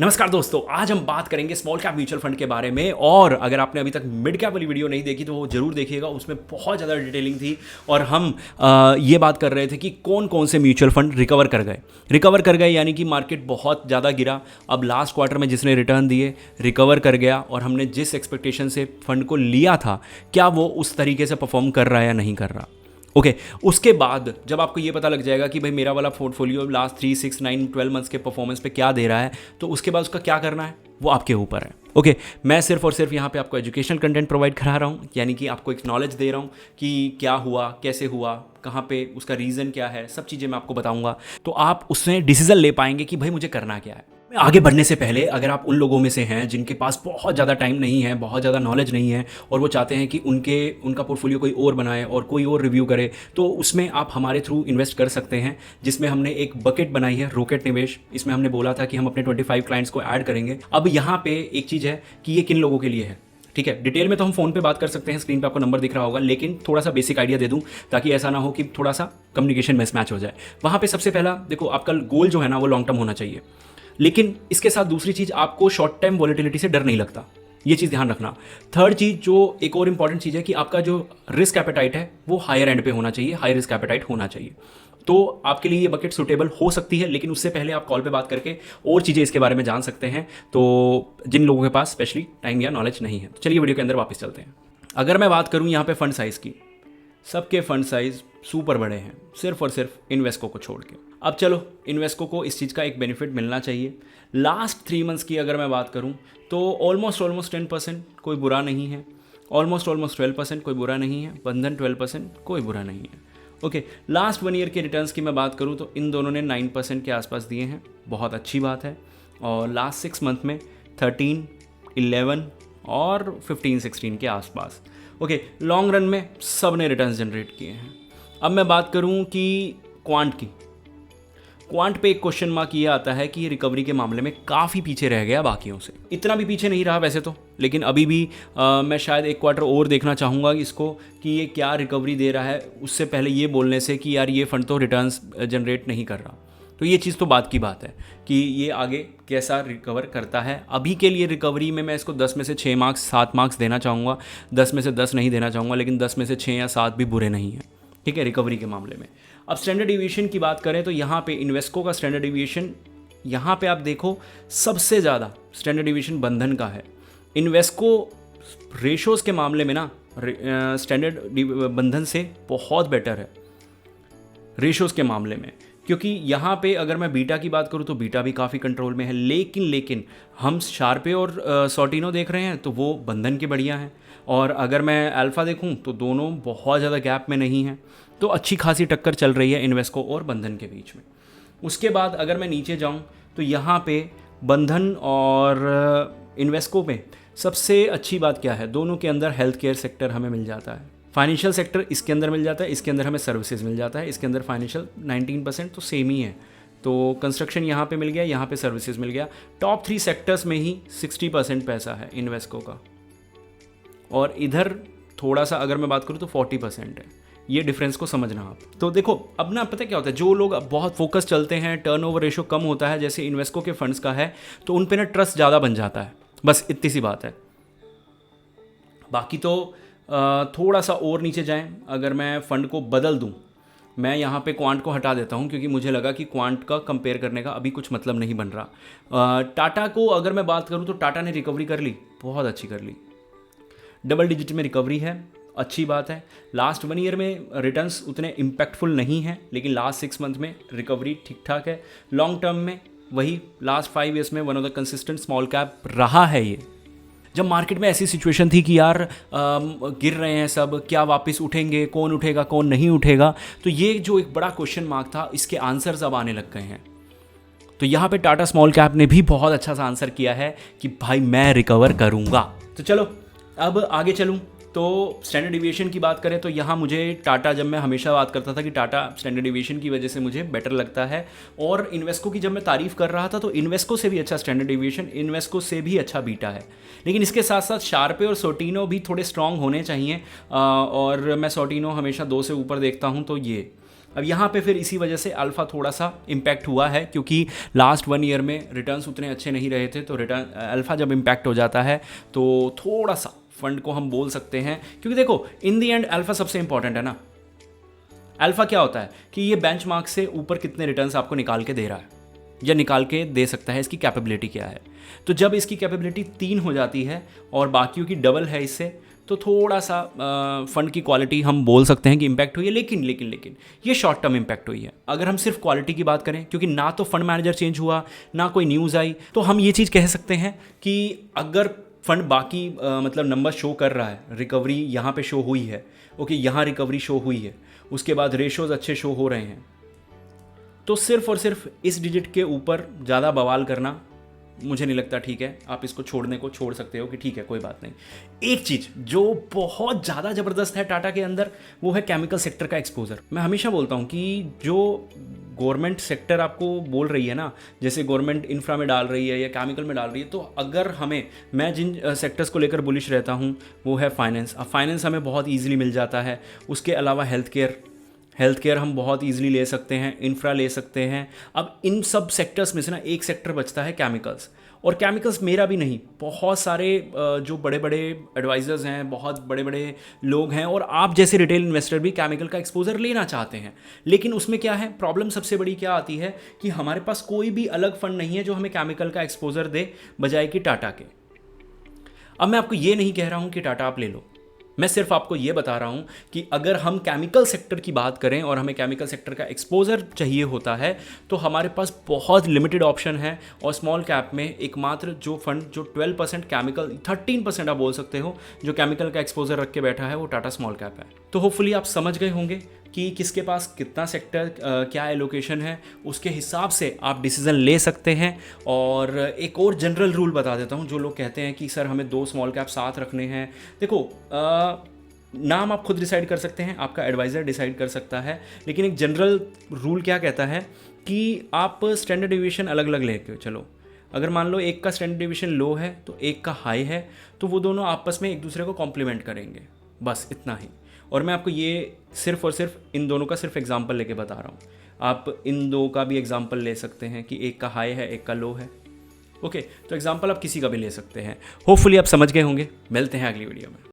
नमस्कार दोस्तों, आज हम बात करेंगे स्मॉल कैप म्यूचुअल फंड के बारे में। और अगर आपने अभी तक मिड कैप वाली वीडियो नहीं देखी तो वो जरूर देखिएगा, उसमें बहुत ज़्यादा डिटेलिंग थी। और हम ये बात कर रहे थे कि कौन कौन से म्यूचुअल फंड रिकवर कर गए यानी कि मार्केट बहुत ज़्यादा गिरा, अब लास्ट क्वार्टर में जिसने रिटर्न दिए रिकवर कर गया, और हमने जिस एक्सपेक्टेशन से फंड को लिया था क्या वो उस तरीके से परफॉर्म कर रहा है या नहीं कर रहा। ओके उसके बाद जब आपको ये पता लग जाएगा कि भाई मेरा वाला पोर्टफोलियो लास्ट 3, 6, 9, 12 मंथ्स के परफॉर्मेंस पे क्या दे रहा है, तो उसके बाद उसका क्या करना है वो आपके ऊपर है। ओके मैं सिर्फ और सिर्फ यहाँ पे आपको एजुकेशनल कंटेंट प्रोवाइड करा रहा हूँ, यानी कि आपको एक नॉलेज दे रहा हूँ कि क्या हुआ, कैसे हुआ, कहाँ पे उसका रीज़न क्या है, सब चीज़ें मैं आपको बताऊँगा, तो आप उसमें डिसीजन ले पाएंगे कि भाई मुझे करना क्या है। आगे बढ़ने से पहले अगर आप उन लोगों में से हैं जिनके पास बहुत ज़्यादा टाइम नहीं है, बहुत ज़्यादा नॉलेज नहीं है, और वो चाहते हैं कि उनका पोर्टफोलियो कोई और बनाए और कोई और रिव्यू करे, तो उसमें आप हमारे थ्रू इन्वेस्ट कर सकते हैं, जिसमें हमने एक बकेट बनाई है रॉकेट निवेश। इसमें हमने बोला था कि हम अपने 25 क्लाइंट्स को ऐड करेंगे। अब यहाँ पे एक चीज़ है कि ये किन लोगों के लिए है, ठीक है। डिटेल में तो हम फोन पे बात कर सकते हैं, स्क्रीन पे आपको नंबर दिख रहा होगा, लेकिन थोड़ा सा बेसिक आइडिया दे दूं ताकि ऐसा ना हो कि थोड़ा सा कम्युनिकेशन मिसमैच हो जाए। वहाँ पे सबसे पहला देखो, आपका गोल जो है ना वो लॉन्ग टर्म होना चाहिए, लेकिन इसके साथ दूसरी चीज़, आपको शॉर्ट टाइम वॉलेटिलिटी से डर नहीं लगता, ये चीज़ ध्यान रखना। थर्ड चीज़ जो एक और इंपॉर्टेंट चीज़ है कि आपका जो रिस्क एपेटाइट है वो हायर एंड पे होना चाहिए, हाई रिस्क एपेटाइट होना चाहिए। तो आपके लिए ये बकेट सुटेबल हो सकती है, लेकिन उससे पहले आप कॉल पे बात करके और चीज़ें इसके बारे में जान सकते हैं, तो जिन लोगों के पास स्पेशली टाइम या नॉलेज नहीं है। तो चलिए वीडियो के अंदर वापस चलते हैं। अगर मैं बात करूँ यहाँ पे फंड साइज़ की, सबके फंड साइज सुपर बड़े हैं, सिर्फ और सिर्फ इन्वेस्को को छोड़ के। अब चलो, इन्वेस्को को इस चीज़ का एक बेनिफिट मिलना चाहिए। लास्ट 3 मंथ्स की अगर मैं बात करूं तो ऑलमोस्ट 10% कोई बुरा नहीं है, ऑलमोस्ट 12% कोई बुरा नहीं है, बंधन 12% कोई बुरा नहीं है। ओके लास्ट 1 ईयर के रिटर्न्स की मैं बात करूं तो इन दोनों ने 9% के आसपास दिए हैं, बहुत अच्छी बात है। और लास्ट 6 मंथ में 13, 11 और 15, 16 के आसपास। ओके लॉन्ग रन में सब ने रिटर्न्स जनरेट किए हैं। अब मैं बात करूं कि क्वांट की, क्वांट पे एक क्वेश्चन मार्क ये आता है कि ये रिकवरी के मामले में काफ़ी पीछे रह गया बाकियों से। इतना भी पीछे नहीं रहा वैसे तो, लेकिन अभी भी मैं शायद एक क्वार्टर और देखना चाहूँगा इसको कि ये क्या रिकवरी दे रहा है, उससे पहले ये बोलने से कि यार ये फंड तो रिटर्न्स जनरेट नहीं कर रहा। तो ये चीज़ तो बात की बात है कि ये आगे कैसा रिकवर करता है। अभी के लिए रिकवरी में मैं इसको 10 में से 6 मार्क्स 7 मार्क्स देना चाहूँगा, 10 में से 10 नहीं देना चाहूँगा, लेकिन 10 में से 6 या 7 भी बुरे नहीं हैं, ठीक है, रिकवरी के मामले में। अब स्टैंडर्ड डिविएशन की बात करें तो यहाँ पे इन्वेस्को का स्टैंडर्ड डिविएशन, यहाँ पे आप देखो सबसे ज़्यादा स्टैंडर्ड डिविएशन बंधन का है। इन्वेस्को रेशोज़ के मामले में ना स्टैंडर्ड बंधन से बहुत बेटर है रेशोज़ के मामले में, क्योंकि यहाँ पे अगर मैं बीटा की बात करूँ तो बीटा भी काफ़ी कंट्रोल में है, लेकिन हम शार्पे और सॉर्टिनो देख रहे हैं तो वो बंधन के बढ़िया हैं। और अगर मैं अल्फ़ा देखूँ तो दोनों बहुत ज़्यादा गैप में नहीं हैं, तो अच्छी खासी टक्कर चल रही है इन्वेस्को और बंधन के बीच में। उसके बाद अगर मैं नीचे जाऊँ तो यहाँ पे बंधन और इन्वेस्को में सबसे अच्छी बात क्या है, दोनों के अंदर हेल्थ केयर सेक्टर हमें मिल जाता है, फाइनेंशियल सेक्टर इसके अंदर मिल जाता है, इसके अंदर हमें सर्विसेज मिल जाता है, इसके अंदर फाइनेंशियल 19% तो सेम ही है। तो कंस्ट्रक्शन यहाँ पे मिल गया, यहाँ पे सर्विसेज मिल गया। टॉप 3 सेक्टर्स में ही 60% पैसा है इन्वेस्को का, और इधर थोड़ा सा अगर मैं बात करूँ तो 40% है। ये डिफरेंस को समझना आप। तो देखो अब ना पता क्या होता है, जो लोग बहुत फोकस चलते हैं, टर्नओवर रेशो कम होता है जैसे इन्वेस्को के फंड्स का है, तो उन पे ना ट्रस्ट ज़्यादा बन जाता है, बस इतनी सी बात है। बाकी तो थोड़ा सा और नीचे जाएं, अगर मैं फ़ंड को बदल दूं, मैं यहाँ पे क्वांट को हटा देता हूँ क्योंकि मुझे लगा कि क्वांट का कंपेयर करने का अभी कुछ मतलब नहीं बन रहा। टाटा को अगर मैं बात करूँ तो टाटा ने रिकवरी कर ली, बहुत अच्छी कर ली, डबल डिजिट में रिकवरी है, अच्छी बात है। लास्ट 1 ईयर में रिटर्न्स उतने इम्पैक्टफुल नहीं हैं, लेकिन लास्ट 6 मंथ में रिकवरी ठीक ठाक है। लॉन्ग टर्म में वही लास्ट 5 ईयर्स में one of the consistent small cap रहा है ये। जब मार्केट में ऐसी सिचुएशन थी कि यार गिर रहे हैं सब, क्या वापस उठेंगे, कौन उठेगा कौन नहीं उठेगा, तो ये जो एक बड़ा क्वेश्चन मार्क था, इसके आंसर्स अब आने लग गए हैं। तो यहाँ पे टाटा स्मॉल कैप ने भी बहुत अच्छा सा आंसर किया है कि भाई मैं रिकवर करूँगा। तो चलो अब आगे चलूँ तो स्टैंडर्ड डिविएशन की बात करें तो यहाँ मुझे टाटा, जब मैं हमेशा बात करता था कि टाटा स्टैंडर्ड डिविएशन की वजह से मुझे बेटर लगता है, और इन्वेस्को की जब मैं तारीफ़ कर रहा था तो इन्वेस्को से भी अच्छा स्टैंडर्ड डिविएशन, इन्वेस्को से भी अच्छा बीटा है। लेकिन इसके साथ साथ शार्पे और सोटिनो भी थोड़े स्ट्रॉन्ग होने चाहिए, और मैं सोटिनो हमेशा 2 से ऊपर देखता हूँ। तो ये अब यहाँ पे फिर इसी वजह से अल्फ़ा थोड़ा सा इम्पैक्ट हुआ है, क्योंकि लास्ट 1 ईयर में रिटर्न्स उतने अच्छे नहीं रहे थे, तो रिटर्न अल्फ़ा जब इम्पैक्ट हो जाता है तो थोड़ा सा फंड को हम बोल सकते हैं, क्योंकि देखो इन दी एंड अल्फ़ा सबसे इंपॉर्टेंट है ना। अल्फ़ा क्या होता है कि ये बेंचमार्क से ऊपर कितने रिटर्न्स आपको निकाल के दे रहा है या निकाल के दे सकता है, इसकी कैपेबिलिटी क्या है। तो जब इसकी कैपेबिलिटी 3 हो जाती है और बाकियों की डबल है इससे, तो थोड़ा सा फंड की क्वालिटी हम बोल सकते हैं कि इम्पैक्ट हुई है, लेकिन ये शॉर्ट टर्म इम्पैक्ट हुई है। अगर हम सिर्फ क्वालिटी की बात करें, क्योंकि ना तो फंड मैनेजर चेंज हुआ ना कोई न्यूज़ आई, तो हम ये चीज़ कह सकते हैं कि अगर फंड बाकी मतलब नंबर शो कर रहा है, रिकवरी यहाँ पे शो हुई है, ओके यहाँ रिकवरी शो हुई है, उसके बाद रेशोज़ अच्छे शो हो रहे हैं, तो सिर्फ और सिर्फ इस डिजिट के ऊपर ज़्यादा बवाल करना मुझे नहीं लगता ठीक है। आप इसको छोड़ने को छोड़ सकते हो कि ठीक है कोई बात नहीं। एक चीज़ जो बहुत ज़्यादा ज़बरदस्त है टाटा के अंदर, वो है केमिकल सेक्टर का एक्सपोजर। मैं हमेशा बोलता हूँ कि जो गवर्नमेंट सेक्टर आपको बोल रही है ना, जैसे गवर्नमेंट इंफ्रा में डाल रही है या केमिकल में डाल रही है, तो अगर मैं जिन सेक्टर्स को लेकर बुलिश रहता हूँ वो है फाइनेंस। अब फाइनेंस हमें बहुत ईजिली मिल जाता है, उसके अलावा हेल्थ केयर हम बहुत ईजिली ले सकते हैं, इंफ्रा ले सकते हैं। अब इन सब सेक्टर्स में से ना एक सेक्टर बचता है केमिकल्स, और केमिकल्स मेरा भी नहीं, बहुत सारे जो बड़े बड़े एडवाइज़र्स हैं, बहुत बड़े बड़े लोग हैं, और आप जैसे रिटेल इन्वेस्टर भी केमिकल का एक्सपोजर लेना चाहते हैं। लेकिन उसमें क्या है, प्रॉब्लम सबसे बड़ी क्या आती है कि हमारे पास कोई भी अलग फंड नहीं है जो हमें केमिकल का एक्सपोजर दे बजाय कि टाटा के। अब मैं आपको ये नहीं कह रहा हूँ कि टाटा आप ले लो, मैं सिर्फ आपको ये बता रहा हूँ कि अगर हम केमिकल सेक्टर की बात करें और हमें केमिकल सेक्टर का एक्सपोजर चाहिए होता है, तो हमारे पास बहुत लिमिटेड ऑप्शन है। और स्मॉल कैप में एकमात्र जो फंड जो 12% केमिकल, 13% आप बोल सकते हो, जो केमिकल का एक्सपोजर रख के बैठा है, वो टाटा स्मॉल कैप है। तो होपफुली आप समझ गए होंगे कि किसके पास कितना सेक्टर, क्या एलोकेशन है, उसके हिसाब से आप डिसीज़न ले सकते हैं। और एक और जनरल रूल बता देता हूँ, जो लोग कहते हैं कि सर हमें 2 स्मॉल कैप साथ रखने हैं। देखो नाम आप खुद डिसाइड कर सकते हैं, आपका एडवाइज़र डिसाइड कर सकता है, लेकिन एक जनरल रूल क्या कहता है कि आप स्टैंडर्ड डिविएशन अलग अलग लेके चलो। अगर मान लो एक का स्टैंडर्ड डिविएशन लो है तो एक का हाई है, तो वो दोनों आपस में एक दूसरे को कॉम्प्लीमेंट करेंगे, बस इतना ही। और मैं आपको ये सिर्फ और सिर्फ इन दोनों का सिर्फ एग्जांपल लेके बता रहा हूँ। आप इन दो का भी एग्जांपल ले सकते हैं कि एक का हाई है एक का लो है, ओके। तो एग्जांपल आप किसी का भी ले सकते हैं। होपफुली आप समझ गए होंगे। मिलते हैं अगली वीडियो में।